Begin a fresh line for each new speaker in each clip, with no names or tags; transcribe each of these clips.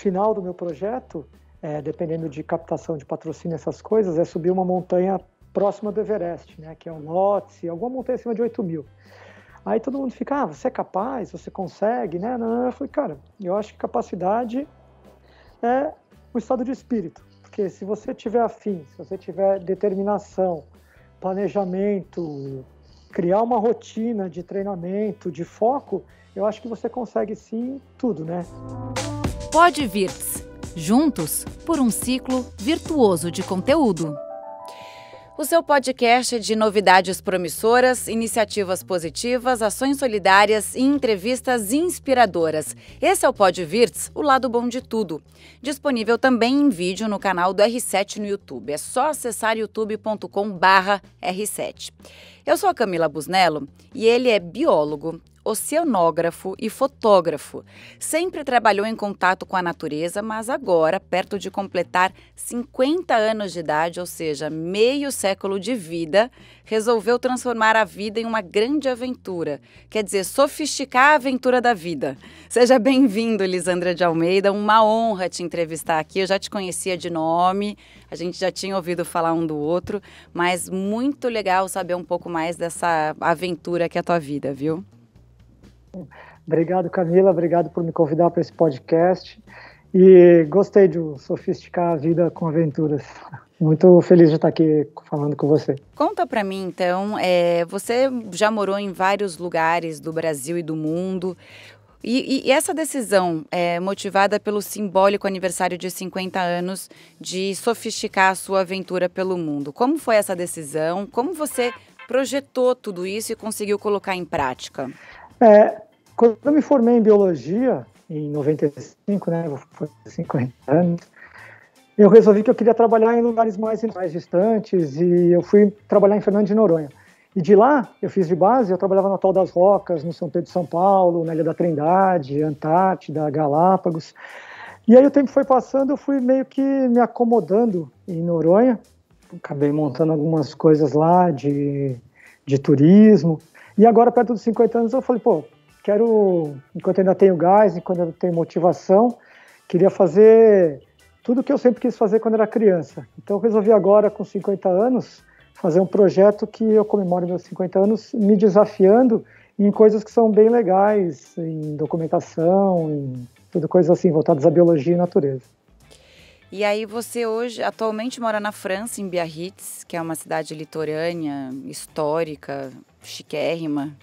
final do meu projeto, dependendo de captação de patrocínio, essas coisas, é subir uma montanha próxima do Everest, né, que é o Lhotse, alguma montanha acima de 8.000. Aí todo mundo fica, você é capaz, você consegue, né? Não, eu falei, cara, eu acho que capacidade é um estado de espírito, porque se você tiver afim, se você tiver determinação, planejamento, criar uma rotina de treinamento, de foco, eu acho que você consegue sim tudo, né?
PodVirts, juntos por um ciclo virtuoso de conteúdo. O seu podcast de novidades promissoras, iniciativas positivas, ações solidárias e entrevistas inspiradoras. Esse é o PodVirts, o lado bom de tudo. Disponível também em vídeo no canal do R7 no YouTube. É só acessar youtube.com/R7. Eu sou a Camila Busnello e ele é biólogo, oceanógrafo e fotógrafo. Sempre trabalhou em contato com a natureza, mas agora, perto de completar 50 anos de idade, ou seja, meio século de vida, resolveu transformar a vida em uma grande aventura. Quer dizer, sofisticar a aventura da vida. Seja bem-vindo, Lisandra de Almeida. Uma honra te entrevistar aqui. Eu já te conhecia de nome, a gente já tinha ouvido falar um do outro, mas muito legal saber um pouco mais dessa aventura que é a tua vida, viu?
Obrigado, Camila, obrigado por me convidar para esse podcast e gostei de sofisticar a vida com aventuras. Muito feliz de estar aqui falando com você.
Conta para mim, então, você já morou em vários lugares do Brasil e do mundo e essa decisão é motivada pelo simbólico aniversário de 50 anos de sofisticar a sua aventura pelo mundo. Como foi essa decisão? Como você projetou tudo isso e conseguiu colocar em prática?
Quando eu me formei em biologia, em 95, né, foi 50 anos, eu resolvi que eu queria trabalhar em lugares mais distantes e eu fui trabalhar em Fernando de Noronha. E de lá, eu fiz de base, eu trabalhava no Atol das Rocas, no São Pedro de São Paulo, na Ilha da Trindade, Antártida, Galápagos. E aí o tempo foi passando, eu fui meio que me acomodando em Noronha, acabei montando algumas coisas lá de turismo. E agora, perto dos 50 anos, eu falei, quero, enquanto ainda tenho gás, enquanto ainda tenho motivação, queria fazer tudo o que eu sempre quis fazer quando era criança. Então eu resolvi agora, com 50 anos, fazer um projeto que eu comemore meus 50 anos, me desafiando em coisas que são bem legais, em documentação, em tudo coisas assim, voltadas à biologia e natureza.
E aí você hoje, atualmente mora na França, em Biarritz, que é uma cidade litorânea, histórica, chiquérrima.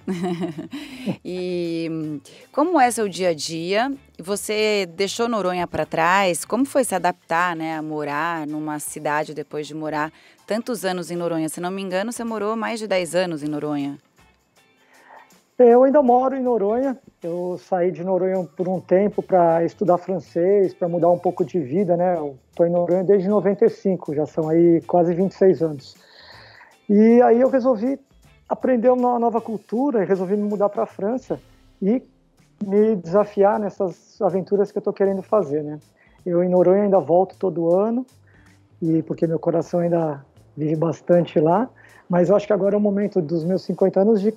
E como é seu dia a dia? Você deixou Noronha para trás? Como foi se adaptar, né, a morar numa cidade depois de morar tantos anos em Noronha? Se não me engano, você morou mais de 10 anos em Noronha.
Eu ainda moro em Noronha. Eu saí de Noronha por um tempo para estudar francês, para mudar um pouco de vida, né? Eu estou em Noronha desde 95, já são aí quase 26 anos. E aí eu resolvi aprender uma nova cultura e resolvi me mudar para a França e me desafiar nessas aventuras que eu estou querendo fazer, né? Eu em Noronha ainda volto todo ano, e porque meu coração ainda vive bastante lá, mas eu acho que agora é o momento dos meus 50 anos de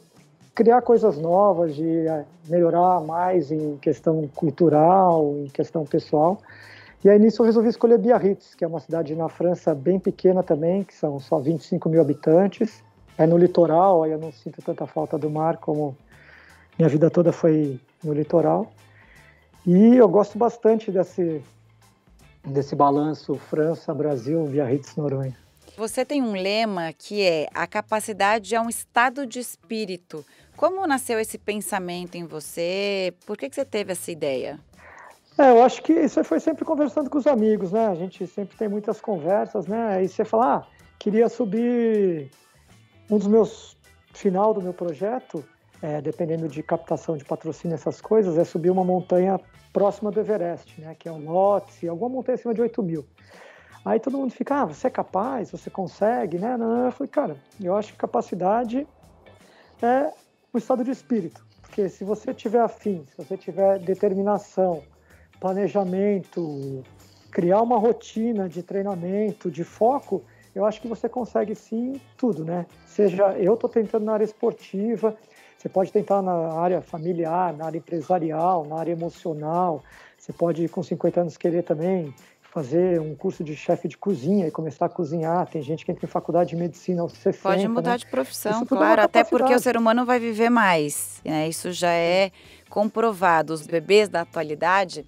criar coisas novas, de melhorar mais em questão cultural, em questão pessoal. E aí nisso eu resolvi escolher Biarritz, que é uma cidade na França bem pequena também, que são só 25 mil habitantes. É no litoral, aí eu não sinto tanta falta do mar como minha vida toda foi no litoral. E eu gosto bastante desse balanço França, Brasil, Biarritz, Noronha.
Você tem um lema que é: a capacidade é um estado de espírito. Como nasceu esse pensamento em você? Por que você teve essa ideia?
Eu acho que isso foi sempre conversando com os amigos, né? A gente sempre tem muitas conversas, né? Aí você fala, queria subir final do meu projeto, dependendo de captação de patrocínio, essas coisas, é subir uma montanha próxima do Everest, né? Que é o Lhotse, alguma montanha acima de 8.000. Aí todo mundo fica, você é capaz, você consegue, né? Não, eu falei, cara, eu acho que capacidade é um estado de espírito, porque se você tiver afim, se você tiver determinação, planejamento, criar uma rotina de treinamento, de foco, eu acho que você consegue sim tudo, né? Seja, eu estou tentando na área esportiva, Você pode tentar na área familiar, na área empresarial, na área emocional. Você pode, com 50 anos, querer também fazer um curso de chefe de cozinha e começar a cozinhar. Tem gente que entra em faculdade de medicina aos 60,
Pode mudar
né?
de profissão,
Isso tudo é uma
claro, até porque o
capacidade.
ser humano vai viver mais, né? Isso já é comprovado. Os bebês da atualidade,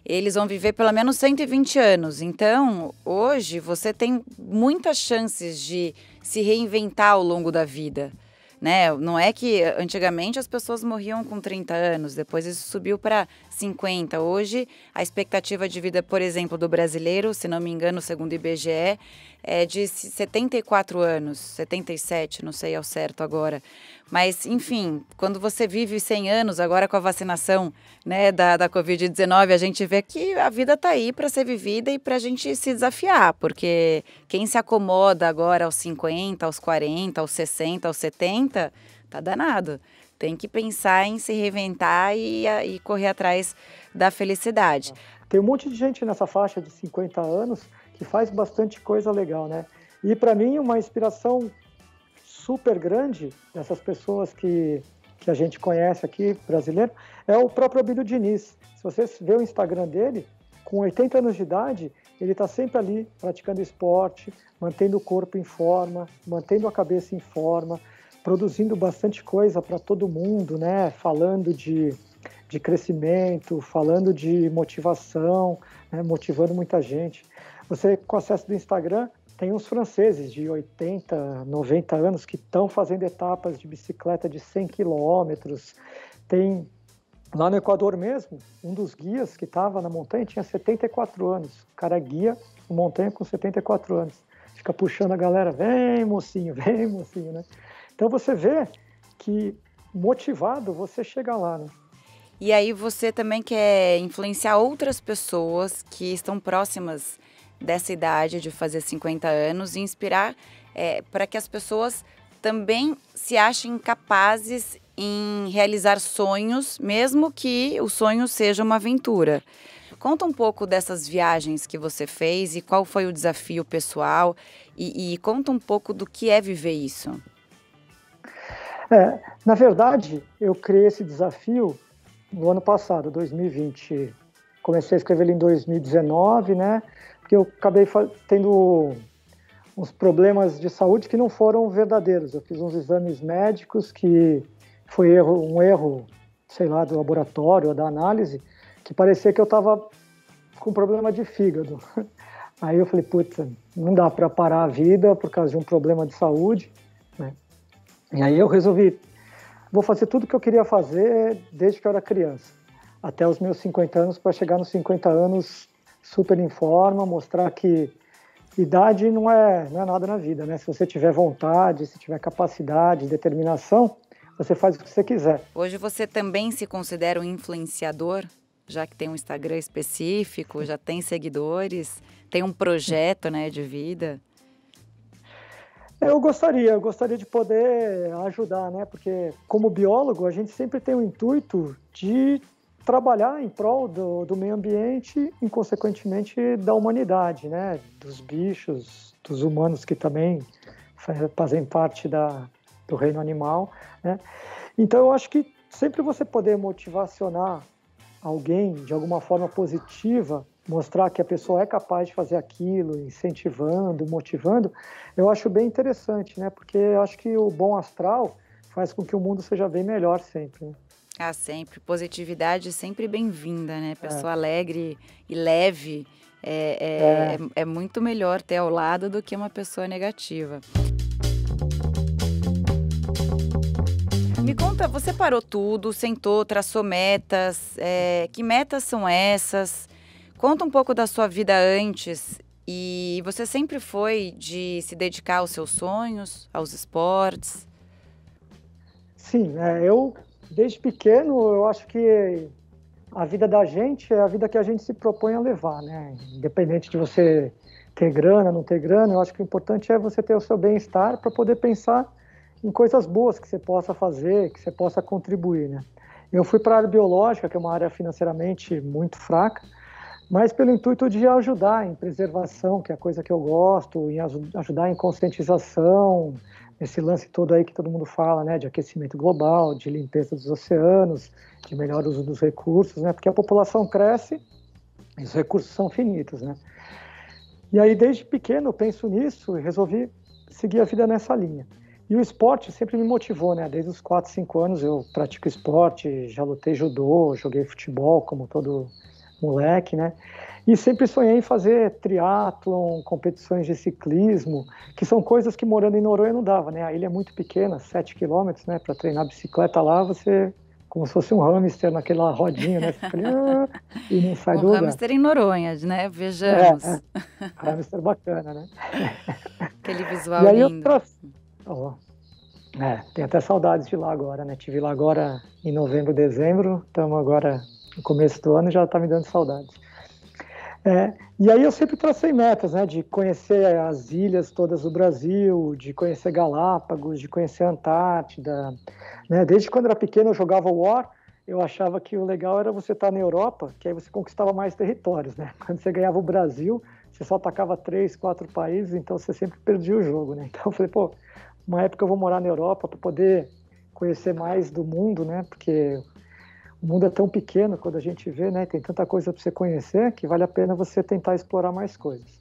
eles vão viver pelo menos 120 anos. Então, hoje, você tem muitas chances de se reinventar ao longo da vida, né? Não é que antigamente as pessoas morriam com 30 anos, depois isso subiu para 50. Hoje, a expectativa de vida, por exemplo, do brasileiro, se não me engano, segundo o IBGE, é de 74 anos, 77, não sei ao certo agora. Mas, enfim, quando você vive 100 anos, agora com a vacinação, né, da Covid-19, a gente vê que a vida está aí para ser vivida e para a gente se desafiar, porque quem se acomoda agora aos 50, aos 40, aos 60, aos 70, tá danado. Tem que pensar em se reinventar e correr atrás da felicidade.
Tem um monte de gente nessa faixa de 50 anos que faz bastante coisa legal, né? E para mim, uma inspiração super grande dessas pessoas que a gente conhece aqui, brasileiro, é o próprio Abílio Diniz. Se você vê o Instagram dele, com 80 anos de idade, ele está sempre ali praticando esporte, mantendo o corpo em forma, mantendo a cabeça em forma, produzindo bastante coisa para todo mundo, né? Falando de crescimento, falando de motivação, né? Motivando muita gente. Você, com acesso do Instagram, tem uns franceses de 80, 90 anos que estão fazendo etapas de bicicleta de 100 quilômetros. Tem, lá no Equador mesmo, um dos guias que estava na montanha tinha 74 anos. O cara guia uma montanha com 74 anos. Fica puxando a galera, vem mocinho, né? Então você vê que motivado você chega lá, né?
E aí você também quer influenciar outras pessoas que estão próximas dessa idade de fazer 50 anos e inspirar para que as pessoas também se achem capazes em realizar sonhos, mesmo que o sonho seja uma aventura. Conta um pouco dessas viagens que você fez e qual foi o desafio pessoal e conta um pouco do que é viver isso.
Na verdade, eu criei esse desafio no ano passado, 2020. Comecei a escrever ele em 2019, né? Porque eu acabei tendo uns problemas de saúde que não foram verdadeiros. Eu fiz uns exames médicos que foi um erro, sei lá, do laboratório ou da análise, que parecia que eu estava com problema de fígado. Aí eu falei, putz, não dá para parar a vida por causa de um problema de saúde, né? E aí eu resolvi, vou fazer tudo o que eu queria fazer desde que eu era criança, até os meus 50 anos, para chegar nos 50 anos super em forma, mostrar que idade não é nada na vida, né? Se você tiver vontade, se tiver capacidade, determinação, você faz o que você quiser.
Hoje você também se considera um influenciador, já que tem um Instagram específico, já tem seguidores, tem um projeto, né, de vida?
Eu gostaria de poder ajudar, né? Porque como biólogo, a gente sempre tem o intuito de trabalhar em prol do meio ambiente e, consequentemente, da humanidade, né? Dos bichos, dos humanos que também fazem parte do reino animal, né? Então, eu acho que sempre você poder motivacionar alguém de alguma forma positiva, mostrar que a pessoa é capaz de fazer aquilo, incentivando, motivando, eu acho bem interessante, né? Porque eu acho que o bom astral faz com que o mundo seja bem melhor sempre, né?
Ah, sempre. Positividade sempre bem-vinda, né? Pessoa alegre e leve é muito melhor ter ao lado do que uma pessoa negativa. Me conta, você parou tudo, sentou, traçou metas. Que metas são essas? Conta um pouco da sua vida antes. E você sempre foi de se dedicar aos seus sonhos, aos esportes?
Sim, eu desde pequeno eu acho que a vida da gente é a vida que a gente se propõe a levar, né? Independente de você ter grana, não ter grana, eu acho que o importante é você ter o seu bem-estar para poder pensar em coisas boas que você possa fazer, que você possa contribuir, né? Eu fui para a área biológica, que é uma área financeiramente muito fraca, mas pelo intuito de ajudar em preservação, que é a coisa que eu gosto, em ajudar em conscientização, esse lance todo aí que todo mundo fala, né, de aquecimento global, de limpeza dos oceanos, de melhor uso dos recursos, né, porque a população cresce e os recursos são finitos, né. E aí, desde pequeno, eu penso nisso e resolvi seguir a vida nessa linha. E o esporte sempre me motivou, né, desde os 4, 5 anos eu pratico esporte, já lutei judô, joguei futebol, como todo moleque, né, e sempre sonhei em fazer triatlon, competições de ciclismo, que são coisas que morando em Noronha não dava, né? A ilha é muito pequena, 7 quilômetros, né? Para treinar bicicleta lá, você, como se fosse um hamster naquela rodinha, né? Você fica ali, e não sai
Um
do lugar.
hamster em Noronha, né?
É,
Vejamos.
hamster bacana, né?
Aquele
E
visual
aí eu
lindo.
tenho até saudades de lá agora, né? Tive lá agora em novembro, dezembro, estamos agora no começo do ano e já está me dando saudades. E aí eu sempre tracei metas, né, de conhecer as ilhas todas do Brasil, de conhecer Galápagos, de conhecer a Antártida, né? Desde quando eu era pequeno eu jogava War, eu achava que o legal era você estar na Europa, que aí você conquistava mais territórios, né? Quando você ganhava o Brasil, você só atacava 3, 4 países, então você sempre perdia o jogo, né? Então eu falei, pô, uma época eu vou morar na Europa para poder conhecer mais do mundo, né? Porque o mundo é tão pequeno quando a gente vê, né? Tem tanta coisa para você conhecer que vale a pena você tentar explorar mais coisas.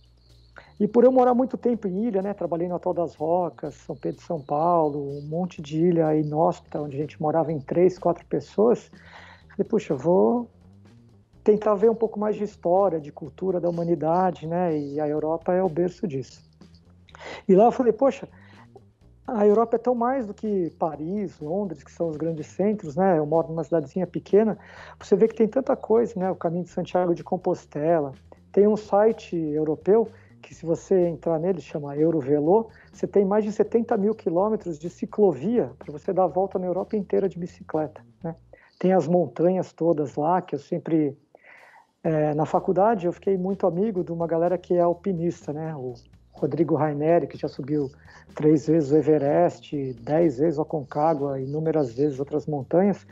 E por eu morar muito tempo em ilha, né? Trabalhei no Atol das Rocas, São Pedro e São Paulo, um monte de ilha inóspita, onde a gente morava em 3, 4 pessoas. Falei, puxa, eu vou tentar ver um pouco mais de história, de cultura da humanidade, né? E a Europa é o berço disso. E lá eu falei, poxa, a Europa é tão mais do que Paris, Londres, que são os grandes centros, né? Eu moro numa cidadezinha pequena. Você vê que tem tanta coisa, né? O Caminho de Santiago de Compostela. Tem um site europeu que, se você entrar nele, chama Eurovelo. Você tem mais de 70 mil quilômetros de ciclovia para você dar a volta na Europa inteira de bicicleta, né? Tem as montanhas todas lá, que eu sempre... na faculdade, eu fiquei muito amigo de uma galera que é alpinista, né? O Rodrigo Raineri, que já subiu 3 vezes o Everest, 10 vezes o Aconcagua, inúmeras vezes outras montanhas.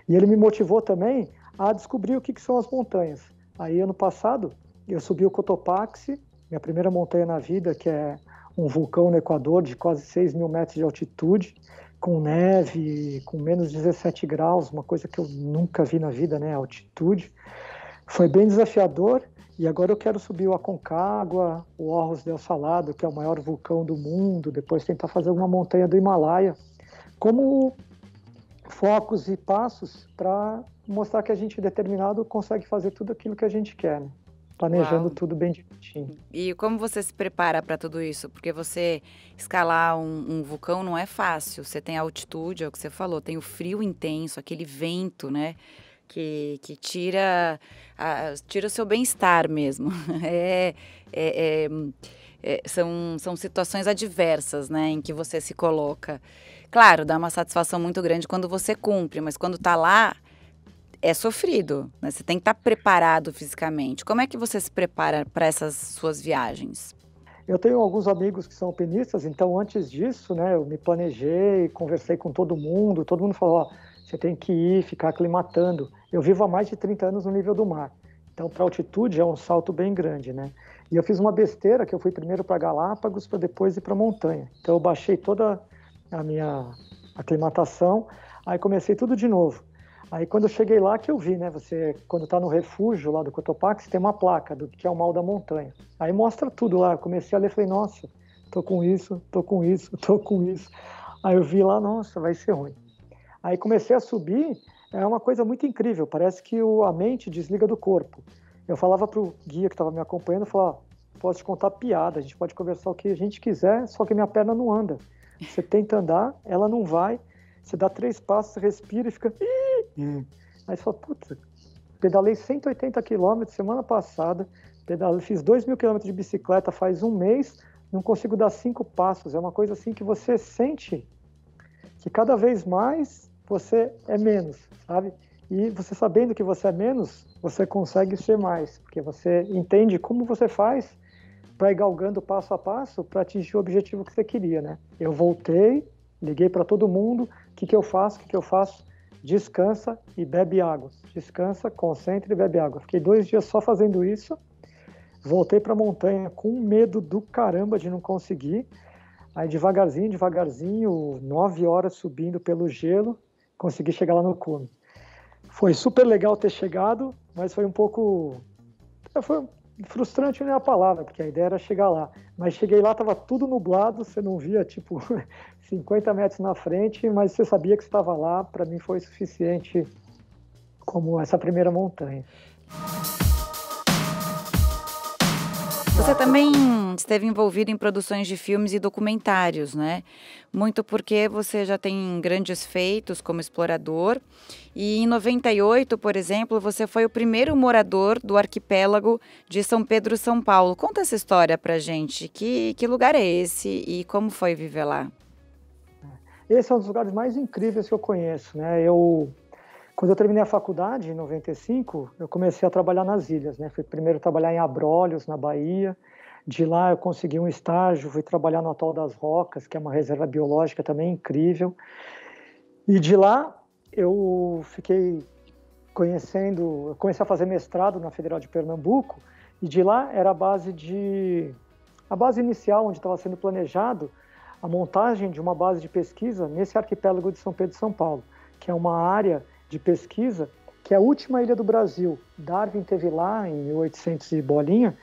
E ele me motivou também a descobrir o que são as montanhas. Aí, ano passado, eu subi o Cotopaxi, minha primeira montanha na vida, que é um vulcão no Equador de quase 6 mil metros de altitude, com neve, com menos 17 graus, uma coisa que eu nunca vi na vida, né? Altitude. Foi bem desafiador. E agora eu quero subir o Aconcagua, o Ojos del Salado, que é o maior vulcão do mundo, depois tentar fazer uma montanha do Himalaia, como focos e passos para mostrar que a gente determinado consegue fazer tudo aquilo que a gente quer, né? Planejando
Uau.
tudo bem direitinho.
E como você se prepara para tudo isso? Porque você escalar um vulcão não é fácil. Você tem a altitude, é o que você falou, tem o frio intenso, aquele vento, né? Que tira o seu bem-estar mesmo. É, é, são situações adversas, né, em que você se coloca. Claro, dá uma satisfação muito grande quando você cumpre, mas quando está lá, é sofrido, né? Você tem que estar preparado fisicamente. Como é que você se prepara para essas suas viagens?
Eu tenho alguns amigos que são alpinistas, então antes disso, né, eu me planejei, conversei com todo mundo falou, ó, você tem que ir, ficar aclimatando. Eu vivo há mais de 30 anos no nível do mar, então para altitude é um salto bem grande, né? E eu fiz uma besteira, que eu fui primeiro para Galápagos, para depois ir para montanha. Então eu baixei toda a minha aclimatação, aí comecei tudo de novo. Aí quando eu cheguei lá que eu vi, né, você quando está no refúgio lá do Cotopaxi, tem uma placa do que é o mal da montanha. Aí mostra tudo lá, eu comecei a ler, falei, nossa, tô com isso, tô com isso, tô com isso. Aí eu vi lá, nossa, vai ser ruim. Aí comecei a subir, é uma coisa muito incrível, parece que a mente desliga do corpo. Eu falava pro guia que estava me acompanhando, eu falava, posso te contar piada, a gente pode conversar o que a gente quiser, só que minha perna não anda. Você tenta andar, ela não vai, você dá 3 passos, respira e fica... Aí você fala, putz, pedalei 180 quilômetros semana passada, fiz 2.000 quilômetros de bicicleta faz um mês, não consigo dar 5 passos. É uma coisa assim que você sente que cada vez mais você é menos, sabe? E você sabendo que você é menos, você consegue ser mais, porque você entende como você faz para ir galgando passo a passo para atingir o objetivo que você queria, né? Eu voltei, liguei para todo mundo, o que eu faço, o que eu faço? Descansa e bebe água. Descansa, concentra e bebe água. Fiquei 2 dias só fazendo isso. Voltei para a montanha com medo do caramba de não conseguir. Aí devagarzinho, 9 horas subindo pelo gelo, consegui chegar lá no cume. Foi super legal ter chegado, mas foi um pouco... Foi frustrante, não é a palavra, porque a ideia era chegar lá. Mas cheguei lá, estava tudo nublado, você não via, tipo, 50 metros na frente, mas você sabia que estava lá. Para mim foi suficiente como essa primeira montanha.
Você também esteve envolvido em produções de filmes e documentários, né? Muito porque você já tem grandes feitos como explorador. E em 98, por exemplo, você foi o primeiro morador do arquipélago de São Pedro, São Paulo. Conta essa história pra gente. Que lugar é esse e como foi viver lá?
Esse é um dos lugares mais incríveis que eu conheço, né? Quando eu terminei a faculdade, em 95, eu comecei a trabalhar nas ilhas, né? Fui primeiro trabalhar em Abrolhos, na Bahia. De lá eu consegui um estágio, fui trabalhar no Atol das Rocas, que é uma reserva biológica também incrível. E de lá eu eu comecei a fazer mestrado na Federal de Pernambuco, e de lá era a base inicial, onde estava sendo planejado a montagem de uma base de pesquisa nesse arquipélago de São Pedro e São Paulo, que é uma área de pesquisa, que é a última ilha do Brasil. Darwin teve lá em 1800 e bolinha,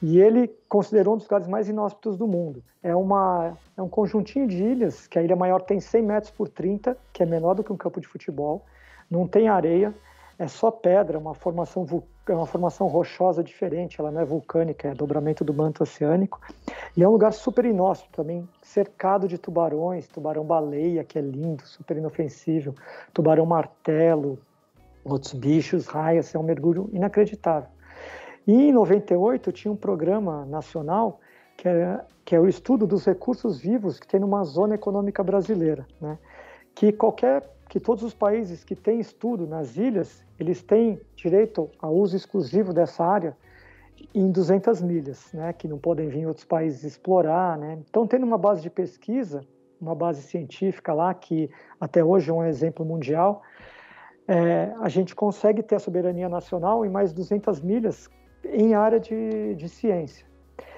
e ele considerou um dos lugares mais inóspitos do mundo. É um conjuntinho de ilhas, que a ilha maior tem 100 metros por 30, que é menor do que um campo de futebol, não tem areia, é só pedra, uma formação rochosa diferente, ela não é vulcânica, é dobramento do manto oceânico, e é um lugar super inóspito também, cercado de tubarões, tubarão-baleia, que é lindo, super inofensível, tubarão-martelo, outros bichos, raias, é um mergulho inacreditável. E em 98 tinha um programa nacional que é o estudo dos recursos vivos que tem numa zona econômica brasileira, né? Que todos os países que têm estudo nas ilhas, eles têm direito ao uso exclusivo dessa área em 200 milhas, né? Que não podem vir outros países explorar, né? Então, tendo uma base de pesquisa, uma base científica lá, que até hoje é um exemplo mundial, a gente consegue ter a soberania nacional em mais 200 milhas em área de ciência.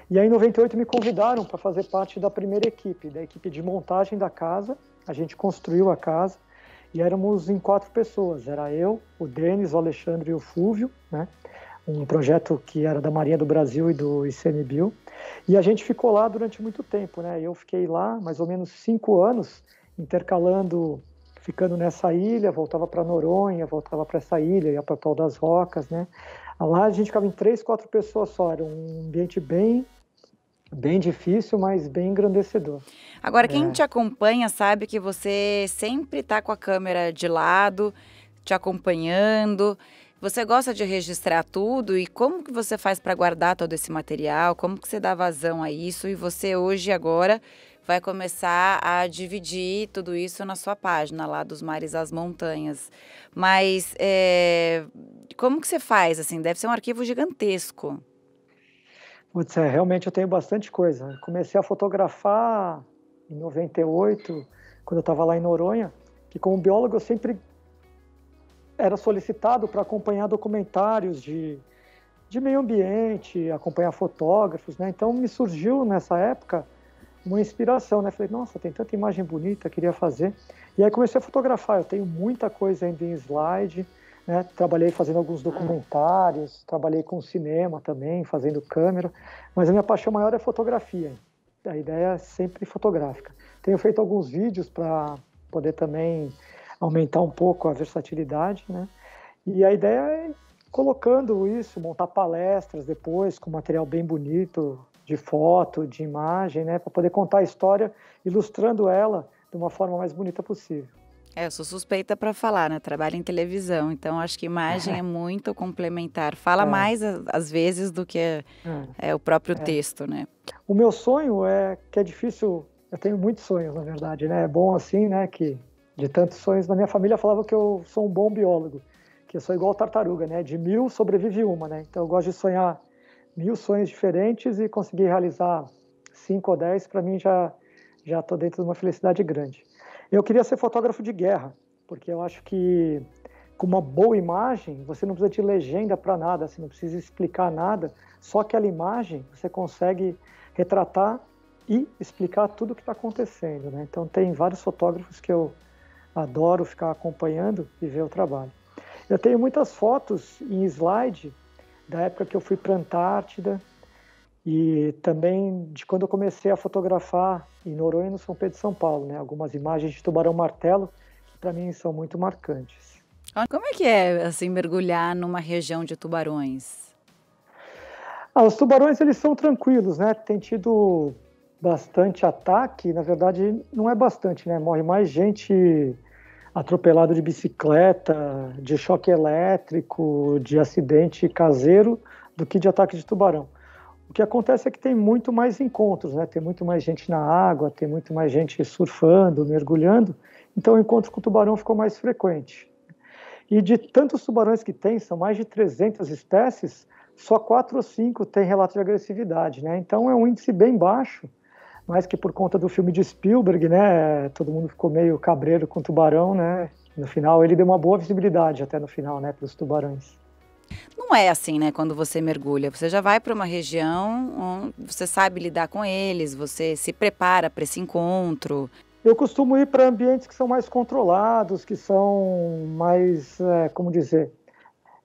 E aí, em 98, me convidaram para fazer parte da primeira equipe, da equipe de montagem da casa. A gente construiu a casa e éramos em 4 pessoas. Era eu, o Denis, o Alexandre e o Fúvio, né? Um projeto que era da Marinha do Brasil e do ICMBio. E a gente ficou lá durante muito tempo, né? Eu fiquei lá mais ou menos 5 anos, intercalando, ficando nessa ilha, voltava para Noronha, voltava para essa ilha, ia para o Atol das Rocas, né? Lá a gente ficava em 3, 4 pessoas só, era um ambiente bem difícil, mas bem engrandecedor.
Agora, quem te acompanha sabe que você sempre está com a câmera de lado, te acompanhando. Você gosta de registrar tudo e como que você faz para guardar todo esse material? Como que você dá vazão a isso? E você hoje, agora, vai começar a dividir tudo isso na sua página lá dos Mares às Montanhas. Mas como que você faz? Assim, deve ser um arquivo gigantesco.
Putz, realmente eu tenho bastante coisa. Comecei a fotografar em 98, quando eu estava lá em Noronha, que como biólogo eu sempre era solicitado para acompanhar documentários de meio ambiente, acompanhar fotógrafos, né? Então me surgiu nessa época uma inspiração, né? Falei, nossa, tem tanta imagem bonita, queria fazer. E aí comecei a fotografar, eu tenho muita coisa ainda em slide, né? Trabalhei fazendo alguns documentários, trabalhei com cinema também, fazendo câmera, mas a minha paixão maior é fotografia. A ideia é sempre fotográfica. Tenho feito alguns vídeos para poder também aumentar um pouco a versatilidade, né? E a ideia é colocando isso, montar palestras depois com material bem bonito, de foto, de imagem, né? Para poder contar a história, ilustrando ela de uma forma mais bonita possível.
Eu sou suspeita para falar, né? Trabalho em televisão, então acho que imagem é muito complementar. Fala mais, às vezes, do que o próprio texto, né?
O meu sonho que é difícil, eu tenho muitos sonhos, na verdade, né? É bom assim, né? Que de tantos sonhos, na minha família falava que eu sou um bom biólogo, que eu sou igual tartaruga, né? De 1000 sobrevive uma, né? Então eu gosto de sonhar 1000 sonhos diferentes e conseguir realizar 5 ou 10, para mim já estou dentro de uma felicidade grande. Eu queria ser fotógrafo de guerra, porque eu acho que com uma boa imagem, você não precisa de legenda para nada, você não precisa explicar nada, só aquela imagem você consegue retratar e explicar tudo o que está acontecendo, né? Então tem vários fotógrafos que eu adoro ficar acompanhando e ver o trabalho. Eu tenho muitas fotos em slide da época que eu fui para a Antártida e também de quando eu comecei a fotografar em Noronha e no São Pedro de São Paulo, né? Algumas imagens de tubarão-martelo que para mim são muito marcantes.
Como é que é, assim, mergulhar numa região de tubarões?
Os tubarões, eles são tranquilos, né? Tem tido bastante ataque, na verdade não é bastante, né? Morre mais gente atropelado de bicicleta, de choque elétrico, de acidente caseiro, do que de ataque de tubarão. O que acontece é que tem muito mais encontros, né? Tem muito mais gente na água, tem muito mais gente surfando, mergulhando, então o encontro com o tubarão ficou mais frequente. E de tantos tubarões que tem, são mais de 300 espécies, só 4 ou 5 têm relato de agressividade, né? Então é um índice bem baixo, mas que por conta do filme de Spielberg, né, todo mundo ficou meio cabreiro com o tubarão, né? No final ele deu uma boa visibilidade até no final, né, para os tubarões.
Não é assim, né, quando você mergulha. Você já vai para uma região onde você sabe lidar com eles, você se prepara para esse encontro.
Eu costumo ir para ambientes que são mais controlados, que são mais, como dizer,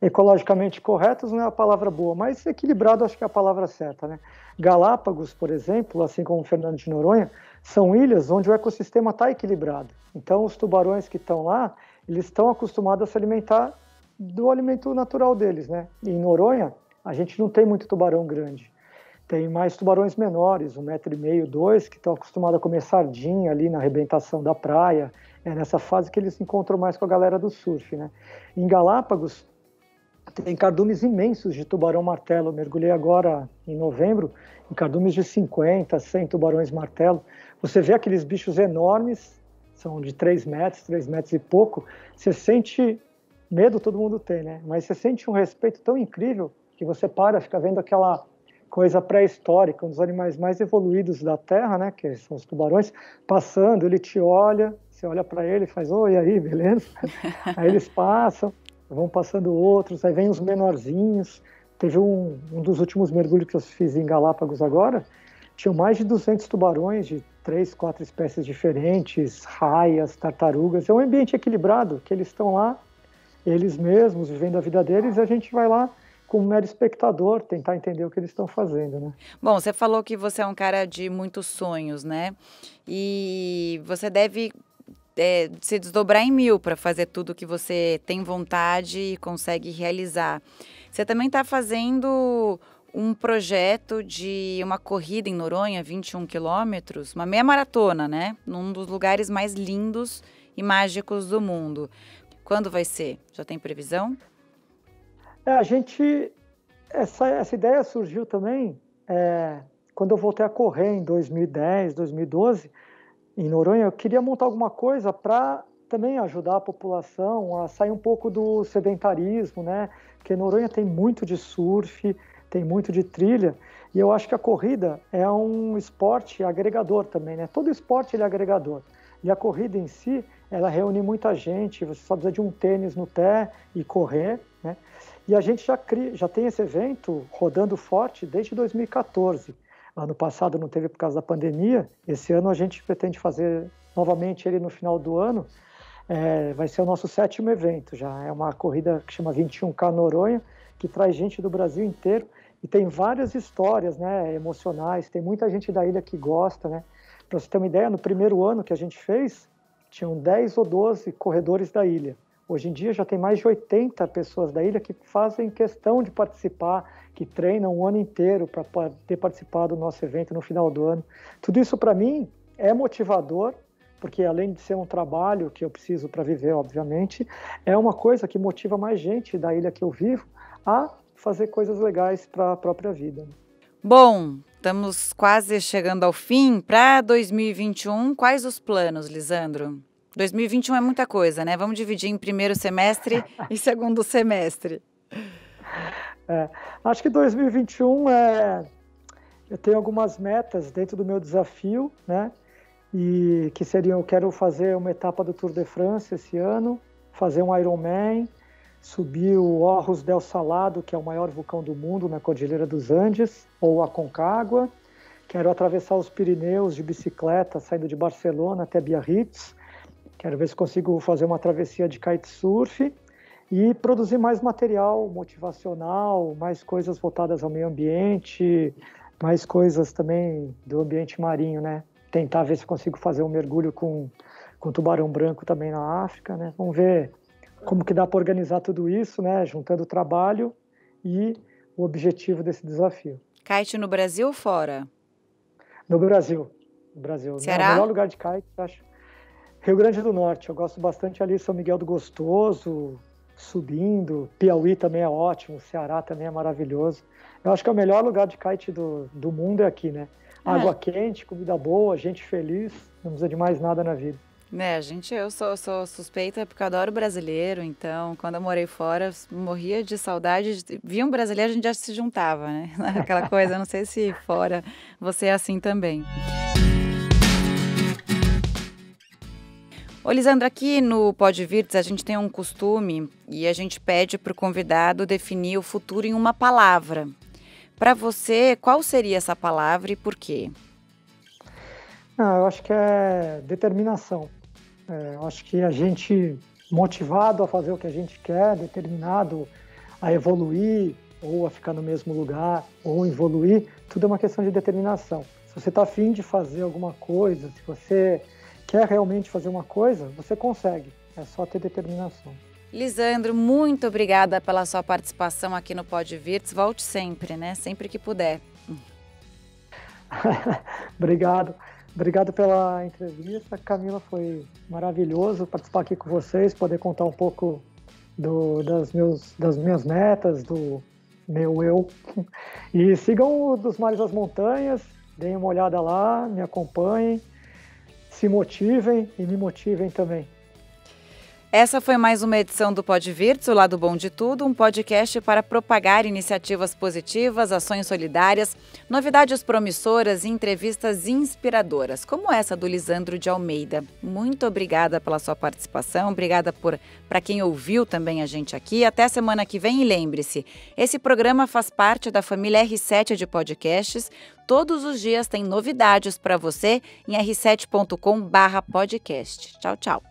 ecologicamente corretos não é a palavra boa, mas equilibrado acho que é a palavra certa, né? Galápagos, por exemplo, assim como Fernando de Noronha, são ilhas onde o ecossistema está equilibrado. Então, os tubarões que estão lá, eles estão acostumados a se alimentar do alimento natural deles, né? E em Noronha, a gente não tem muito tubarão grande. Tem mais tubarões menores, 1,5 m, 2, que estão acostumados a comer sardinha ali na arrebentação da praia. É nessa fase que eles se encontram mais com a galera do surf, né? Em Galápagos, tem cardumes imensos de tubarão-martelo. Eu mergulhei agora, em novembro, em cardumes de 50, 100 tubarões-martelo. Você vê aqueles bichos enormes, são de 3 metros, 3 metros e pouco. Você sente medo, todo mundo tem, né? Mas você sente um respeito tão incrível que você fica vendo aquela coisa pré-histórica, um dos animais mais evoluídos da Terra, né? Que são os tubarões, passando, ele te olha, você olha para ele e faz, oi, aí, beleza? Aí eles passam, vão passando outros, aí vem os menorzinhos. Teve um dos últimos mergulhos que eu fiz em Galápagos agora, tinham mais de 200 tubarões de 3, 4 espécies diferentes, raias, tartarugas. É um ambiente equilibrado, que eles estão lá, eles mesmos, vivendo a vida deles, e a gente vai lá como mero espectador, tentar entender o que eles estão fazendo, né?
Bom, você falou que você é um cara de muitos sonhos, né? E você deve se desdobrar em 1000 para fazer tudo que você tem vontade e consegue realizar. Você também está fazendo um projeto de uma corrida em Noronha, 21 quilômetros, uma meia maratona, né? Num dos lugares mais lindos e mágicos do mundo. Quando vai ser? Já tem previsão?
Essa ideia surgiu também quando eu voltei a correr em 2010, 2012, em Noronha. Eu queria montar alguma coisa para também ajudar a população a sair um pouco do sedentarismo, né? Porque Noronha tem muito de surf, tem muito de trilha, e eu acho que a corrida é um esporte agregador também, né? Todo esporte ele é agregador. E a corrida em si, ela reúne muita gente, você só precisa de um tênis no pé e correr, né? E a gente já tem esse evento rodando forte desde 2014. Ano passado não teve por causa da pandemia, esse ano a gente pretende fazer novamente ele no final do ano. Vai ser o nosso 7º evento já. É uma corrida que chama 21K Noronha, que traz gente do Brasil inteiro e tem várias histórias, né, emocionais. Tem muita gente da ilha que gosta, né? Para você ter uma ideia, no primeiro ano que a gente fez, tinham 10 ou 12 corredores da ilha. Hoje em dia já tem mais de 80 pessoas da ilha que fazem questão de participar, que treinam o ano inteiro para ter participado do nosso evento no final do ano. Tudo isso para mim é motivador, porque além de ser um trabalho que eu preciso para viver, obviamente, é uma coisa que motiva mais gente da ilha que eu vivo a fazer coisas legais para a própria vida.
Bom, estamos quase chegando ao fim. Para 2021, quais os planos, Lisandro? 2021 é muita coisa, né? Vamos dividir em primeiro semestre e segundo semestre.
Acho que 2021 eu tenho algumas metas dentro do meu desafio, né? E que seriam, eu quero fazer uma etapa do Tour de France esse ano, fazer um Ironman, subir o Orros del Salado, que é o maior vulcão do mundo na Cordilheira dos Andes, ou a Aconcagua. Quero atravessar os Pirineus de bicicleta, saindo de Barcelona até Biarritz. Quero ver se consigo fazer uma travessia de kitesurf e produzir mais material motivacional, mais coisas voltadas ao meio ambiente, mais coisas também do ambiente marinho, né? Tentar ver se consigo fazer um mergulho com tubarão branco também na África, né? Vamos ver como que dá para organizar tudo isso, né? Juntando o trabalho e o objetivo desse desafio.
Kite no Brasil ou fora?
No Brasil. No Brasil.
Ceará?
O melhor lugar de kite, acho. Rio Grande do Norte. Eu gosto bastante ali, São Miguel do Gostoso, subindo. Piauí também é ótimo. Ceará também é maravilhoso. Eu acho que é o melhor lugar de kite do mundo é aqui, né? Água quente, comida boa, gente feliz. Não precisa de mais nada na vida.
Eu sou suspeita porque eu adoro brasileiro, então quando eu morei fora, eu morria de saudade, via um brasileiro, a gente já se juntava, né? Aquela coisa, não sei se fora você é assim também. Ô, Lisandro, aqui no Podvirtus a gente tem um costume e a gente pede para o convidado definir o futuro em uma palavra. Para você, qual seria essa palavra e por quê?
Eu acho que é determinação. Eu acho que a gente, motivado a fazer o que a gente quer, determinado a evoluir, ou a ficar no mesmo lugar, ou evoluir, tudo é uma questão de determinação. Se você está afim de fazer alguma coisa, se você quer realmente fazer uma coisa, você consegue. É só ter determinação.
Lisandro, muito obrigada pela sua participação aqui no Podvirtus. Volte sempre, né? Sempre que puder.
Obrigado. Obrigado pela entrevista, Camila, foi maravilhoso participar aqui com vocês, poder contar um pouco das minhas metas, do meu eu. E sigam o Dos Mares às Montanhas, deem uma olhada lá, me acompanhem, se motivem e me motivem também.
Essa foi mais uma edição do Podvirtus, o Lado Bom de Tudo, um podcast para propagar iniciativas positivas, ações solidárias, novidades promissoras e entrevistas inspiradoras, como essa do Lisandro de Almeida. Muito obrigada pela sua participação, obrigada para quem ouviu também a gente aqui. Até semana que vem e lembre-se, esse programa faz parte da família R7 de podcasts. Todos os dias tem novidades para você em r7.com/podcast. Tchau, tchau.